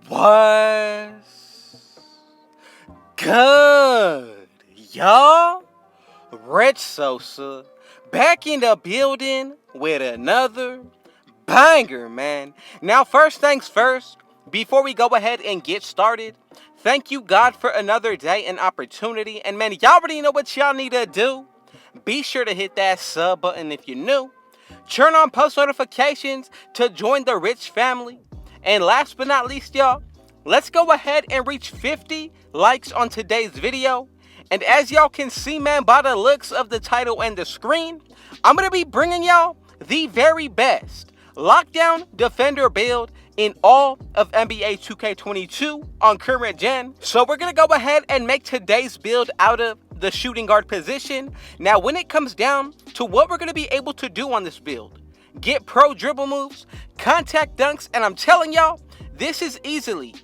What's good, y'all? Rich Sosa back in the building with another banger, man. Now, first things first, before we go ahead and get started, thank you, God, for another day and opportunity. And man, y'all already know what y'all need to do. Be sure to hit that sub button if you're new. Turn on post notifications to join the rich family. And last but not least, y'all, let's go ahead and reach 50 likes on today's video. And as y'all can see, man, by the looks of the title and the screen, I'm going to be bringing y'all the very best lockdown defender build in all of NBA 2K22 on current gen. So we're going to go ahead and make today's build out of the shooting guard position. Now, when it comes down to what we're going to be able to do on this build, get pro dribble moves, contact dunks, and I'm telling y'all, this is easily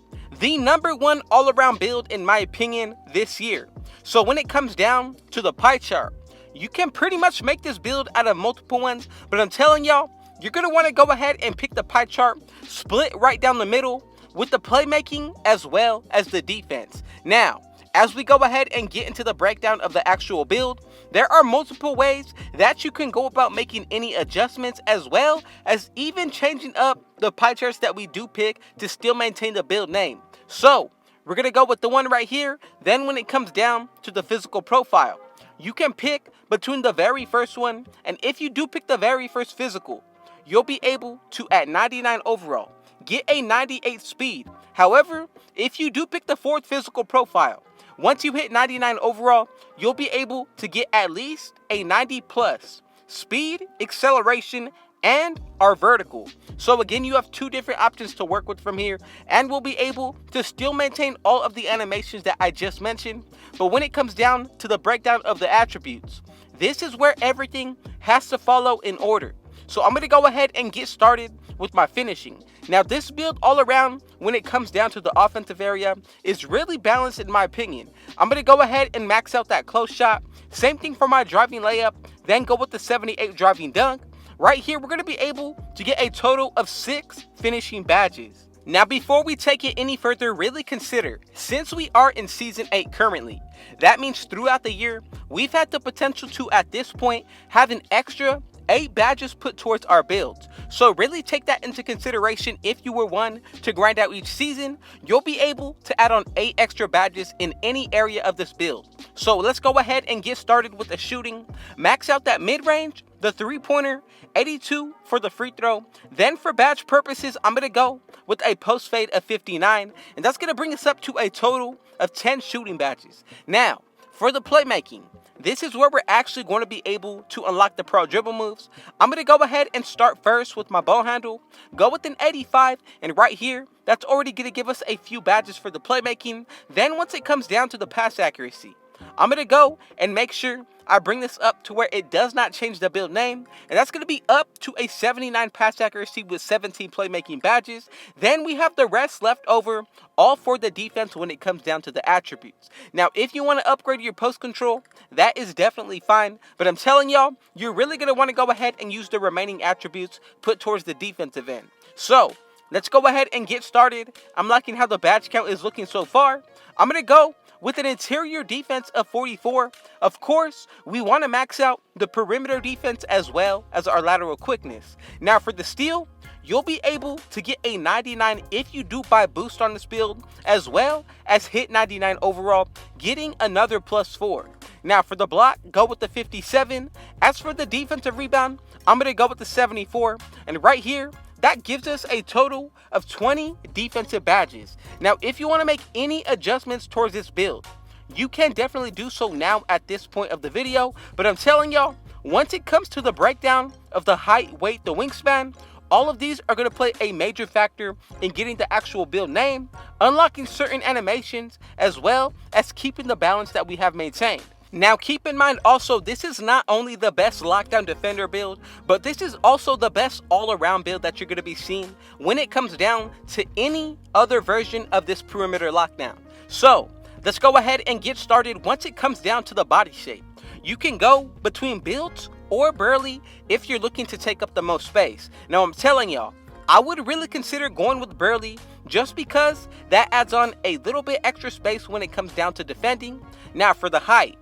the #1 all-around build in my opinion this year. So when it comes down to the pie chart, you can pretty much make this build out of multiple ones, but I'm telling y'all, you're going to want to go ahead and pick the pie chart, split right down the middle with the playmaking as well as the defense. Now, as we go ahead and get into the breakdown of the actual build, there are multiple ways that you can go about making any adjustments, as well as even changing up the pie charts that we do pick to still maintain the build name. So we're going to go with the one right here. Then when it comes down to the physical profile, you can pick between the very first one, and if you do pick the very first physical, you'll be able to, at 99 overall, get a 98 speed. However, if you do pick the fourth physical profile, once you hit 99 overall, you'll be able to get at least a 90 plus speed, acceleration, and our vertical. So again, you have two different options to work with from here, and we'll be able to still maintain all of the animations that I just mentioned. But when it comes down to the breakdown of the attributes, this is where everything has to follow in order. So I'm going to go ahead and get started with my finishing. Now, this build all around, when it comes down to the offensive area, is really balanced in my opinion. I'm going to go ahead and max out that close shot. Same thing for my driving layup, then go with the 78 driving dunk. Right here, we're going to be able to get a total of 6 finishing badges. Now, before we take it any further, really consider, since we are in Season 8 currently, that means throughout the year, we've had the potential to, at this point, have an extra 8 badges put towards our builds. So really take that into consideration. If you were one to grind out each season, you'll be able to add on 8 extra badges in any area of this build. So let's go ahead and get started with the shooting. Max out that mid-range, the 3-pointer, 82 for the free throw. Then for badge purposes, I'm going to go with a post fade of 59, and that's going to bring us up to a total of 10 shooting badges. Now, for the playmaking, this is where we're actually going to be able to unlock the pro dribble moves. I'm going to go ahead and start first with my ball handle, go with an 85, and right here, that's already going to give us a few badges for the playmaking. Then once it comes down to the pass accuracy, I'm going to go and make sure I bring this up to where it does not change the build name, and that's going to be up to a 79 pass accuracy with 17 playmaking badges. Then we have the rest left over, all for the defense when it comes down to the attributes. Now, if you want to upgrade your post control, that is definitely fine, but I'm telling y'all, you're really going to want to go ahead and use the remaining attributes put towards the defensive end. So let's go ahead and get started. I'm liking how the badge count is looking so far. I'm going to go with an interior defense of 44. Of course, we want to max out the perimeter defense as well as our lateral quickness. Now for the steal, you'll be able to get a 99 if you do buy boost on this build, as well as hit 99 overall, getting another +4. Now for the block, go with the 57. As for the defensive rebound, I'm going to go with the 74. And right here, that gives us a total of 20 defensive badges. Now, if you want to make any adjustments towards this build, you can definitely do so now at this point of the video. But I'm telling y'all, once it comes to the breakdown of the height, weight, the wingspan, all of these are going to play a major factor in getting the actual build name, unlocking certain animations, as well as keeping the balance that we have maintained. Now keep in mind also, this is not only the best lockdown defender build, but this is also the best all-around build that you're going to be seeing when it comes down to any other version of this perimeter lockdown. So let's go ahead and get started. Once it comes down to the body shape, you can go between builds or burly if you're looking to take up the most space. Now I'm telling y'all, I would really consider going with Burley just because that adds on a little bit extra space when it comes down to defending. Now for the height,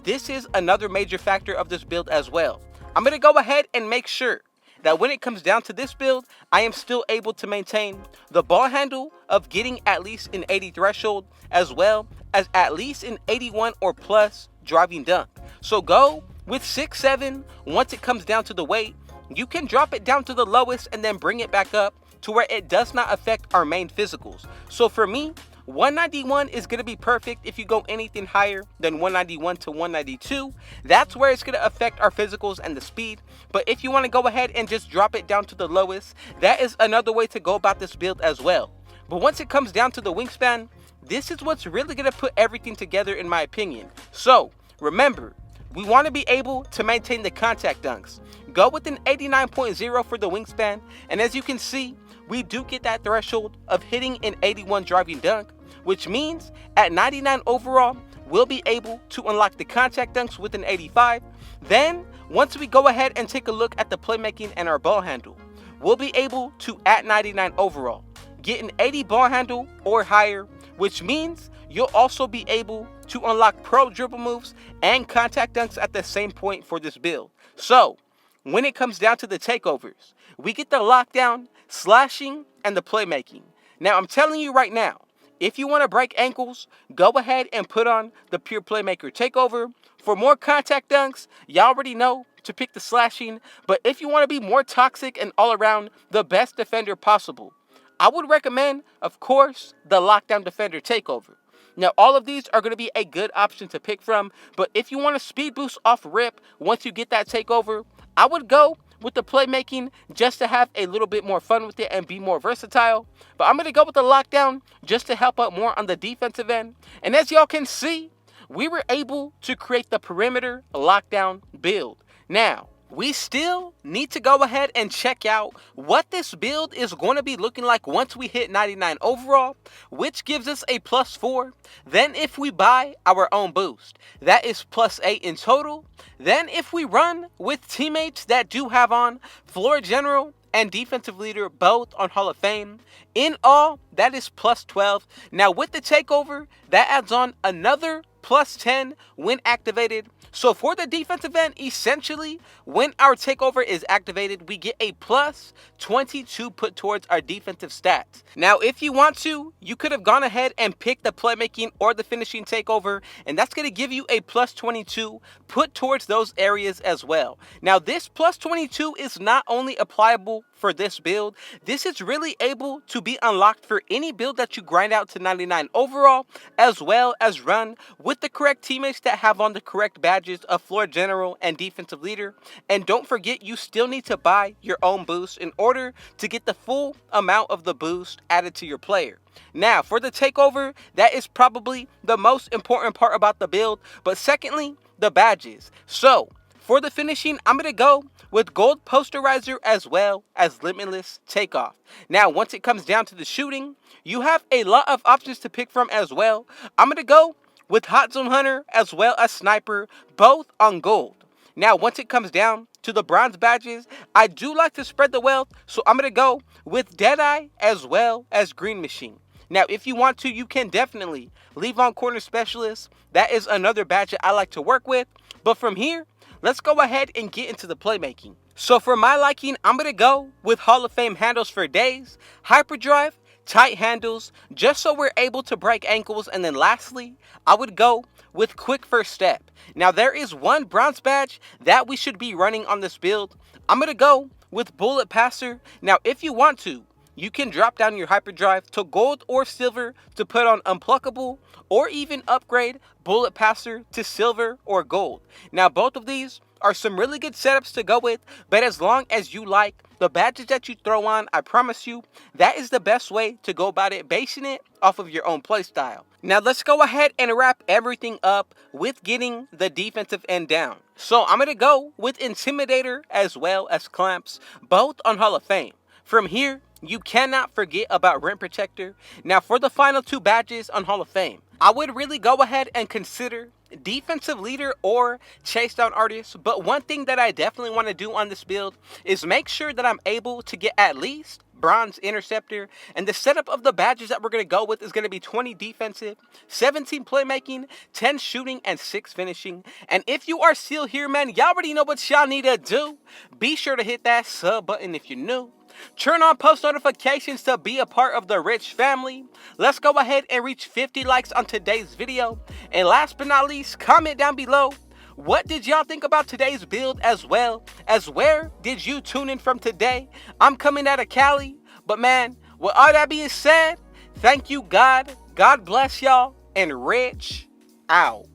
this is another major factor of this build as well. I'm going to go ahead and make sure that when it comes down to this build, I am still able to maintain the ball handle of getting at least an 80 threshold, as well as at least an 81 or plus driving dunk. So go with 6'7". Once it comes down to the weight, you can drop it down to the lowest and then bring it back up to where it does not affect our main physicals. So for me, 191 is going to be perfect. If you go anything higher than 191 to 192, that's where it's going to affect our physicals and the speed. But if you want to go ahead and just drop it down to the lowest, that is another way to go about this build as well. But once it comes down to the wingspan, this is what's really going to put everything together in my opinion. So remember, we want to be able to maintain the contact dunks. Go with an 89.0 for the wingspan, and as you can see, we do get that threshold of hitting an 81 driving dunk, which means at 99 overall, we'll be able to unlock the contact dunks with an 85. Then, once we go ahead and take a look at the playmaking and our ball handle, we'll be able to, at 99 overall, get an 80 ball handle or higher, which means you'll also be able to unlock pro dribble moves and contact dunks at the same point for this build. So, when it comes down to the takeovers, we get the lockdown, slashing, and the playmaking. Now, I'm telling you right now, if you want to break ankles, go ahead and put on the pure playmaker takeover. For more contact dunks, you already know to pick the slashing. But if you want to be more toxic and all around the best defender possible, I would recommend, of course, the lockdown defender takeover. Now, all of these are going to be a good option to pick from, but if you want a speed boost off rip once you get that takeover, I would go with the playmaking just to have a little bit more fun with it and be more versatile. But I'm going to go with the lockdown just to help out more on the defensive end. And as y'all can see, we were able to create the perimeter lockdown build. Now, we still need to go ahead and check out what this build is going to be looking like once we hit 99 overall, which gives us a +4. Then if we buy our own boost, that is +8 in total. Then if we run with teammates that do have on floor general and defensive leader both on Hall of Fame, in all, that is +12. Now with the takeover, that adds on another +10 when activated. So for the defensive end, essentially, when our takeover is activated, we get a +22 put towards our defensive stats. Now, if you want to, you could have gone ahead and picked the playmaking or the finishing takeover, and that's going to give you a +22 put towards those areas as well. Now, this +22 is not only applicable for this build, this is really able to be unlocked for any build that you grind out to 99 overall, as well as run with the correct teammates that have on the correct badges of floor general and defensive leader. And don't forget, you still need to buy your own boost in order to get the full amount of the boost added to your player. Now, for the takeover, that is probably the most important part about the build, but secondly, the badges. So, for the finishing, I'm going to go with gold posterizer as well as limitless takeoff. Now, once it comes down to the shooting, you have a lot of options to pick from as well. I'm going to go with hot zone hunter as well as sniper, both on gold. Now, once it comes down to the bronze badges, I do like to spread the wealth, so I'm going to go with Deadeye as well as Green Machine. Now, if you want to, you can definitely leave on corner specialist. That is another badge that I like to work with. But from here, let's go ahead and get into the playmaking. So for my liking, I'm going to go with Hall of Fame handles for days, hyperdrive, tight handles, just so we're able to break ankles. And then lastly, I would go with quick first step. Now, there is one bronze badge that we should be running on this build. I'm going to go with bullet passer. Now, if you want to, you can drop down your hyperdrive to gold or silver to put on unpluckable, or even upgrade bullet passer to silver or gold. Now, both of these are some really good setups to go with, but as long as you like the badges that you throw on, I promise you, that is the best way to go about it, basing it off of your own playstyle. Now, let's go ahead and wrap everything up with getting the defensive end down. So I'm going to go with Intimidator as well as Clamps, both on Hall of Fame. From here, you cannot forget about Rim Protector. Now, for the final two badges on Hall of Fame, I would really go ahead and consider defensive leader or chase down artist. But one thing that I definitely want to do on this build is make sure that I'm able to get at least bronze interceptor. And the setup of the badges that we're going to go with is going to be 20 defensive, 17 playmaking, 10 shooting, and 6 finishing. And if you are still here, man, y'all already know what y'all need to do. Be sure to hit that sub button if you're new. Turn on post notifications to be a part of the Rich family. Let's go ahead and reach 50 likes on today's video. And last but not least, comment down below. What did y'all think about today's build, as well as where did you tune in from today? I'm coming out of Cali, but man, with all that being said, thank you, God. God bless y'all, and Rich out.